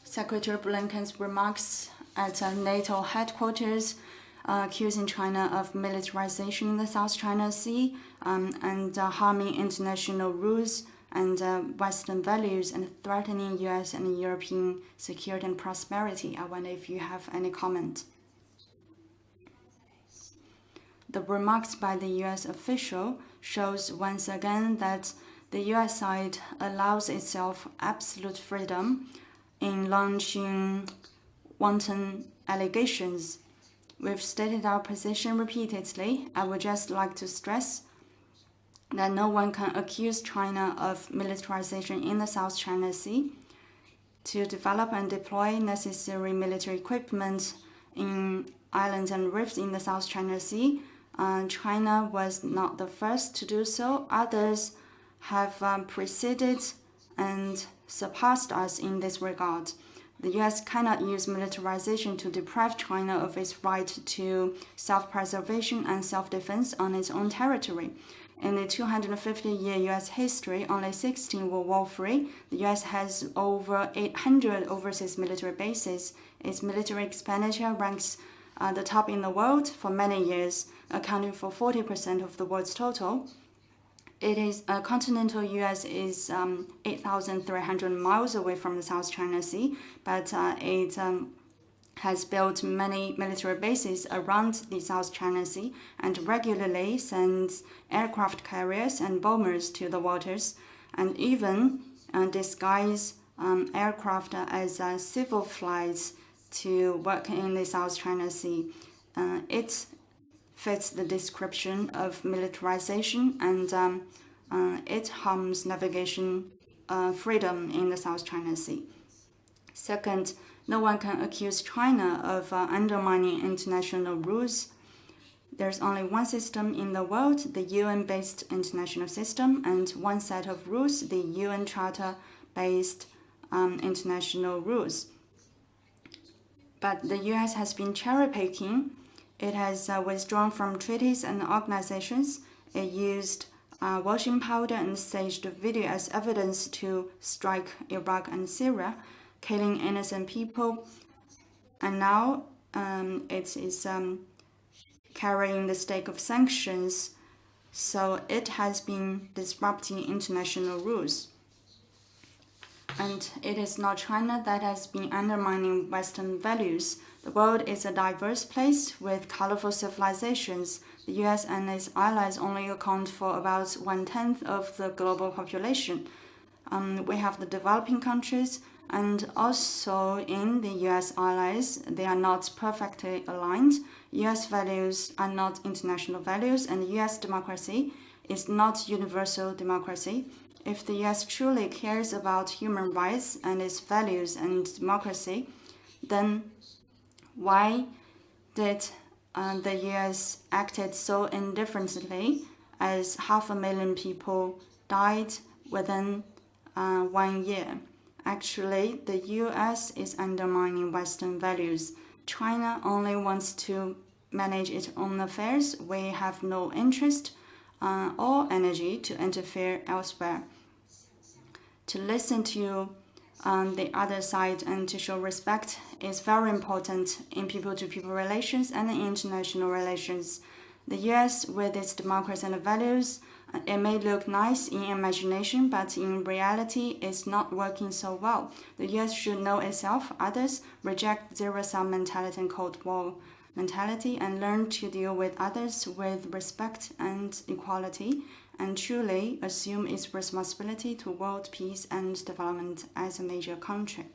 Secretary Blinken's remarks at NATO headquarters, accusing China of militarization in the South China Sea and harming international rules and Western values and threatening US and European security and prosperity. I wonder if you have any comment. The remarks by the US official shows once again that the US side allows itself absolute freedom in launching wanton allegations. We've stated our position repeatedly. I would just like to stress that no one can accuse China of militarization in the South China Sea. To develop and deploy necessary military equipment in islands and rifts in the South China Sea, China was not the first to do so. Others have preceded and surpassed us in this regard. The US cannot use militarization to deprive China of its right to self-preservation and self-defense on its own territory. In the 250-year US history, only 16 were war-free. The US has over 800 overseas military bases. Its military expenditure ranks the top in the world for many years, accounting for 40% of the world's total. It is continental US is 8,300 miles away from the South China Sea, but it has built many military bases around the South China Sea and regularly sends aircraft carriers and bombers to the waters, and even disguise aircraft as civil flights to work in the South China Sea. It fits the description of militarization, and it harms navigation freedom in the South China Sea. Second, no one can accuse China of undermining international rules. There's only one system in the world, the UN-based international system, and one set of rules, the UN Charter-based international rules. But the US has been cherry-picking. It has withdrawn from treaties and organizations. It used washing powder and staged video as evidence to strike Iraq and Syria, killing innocent people. And now it is carrying the stake of sanctions. So it has been disrupting international rules. And it is not China that has been undermining Western values. The world is a diverse place with colorful civilizations. The US and its allies only account for about 1/10 of the global population. We have the developing countries, and also in the US allies, they are not perfectly aligned. US values are not international values, and US democracy is not universal democracy. If the US truly cares about human rights and its values and democracy, then why did the US acted so indifferently as 500,000 people died within 1 year? Actually, the US is undermining Western values. China only wants to manage its own affairs. We have no interest or energy to interfere elsewhere. To listen to the other side and to show respect is very important in people-to-people relations and in international relations. The US, with its democracy and values, it may look nice in imagination, but in reality, it's not working so well. The US should know itself. Others reject zero-sum mentality and Cold War mentality and learn to deal with others with respect and equality, and truly assume its responsibility to world peace and development as a major country.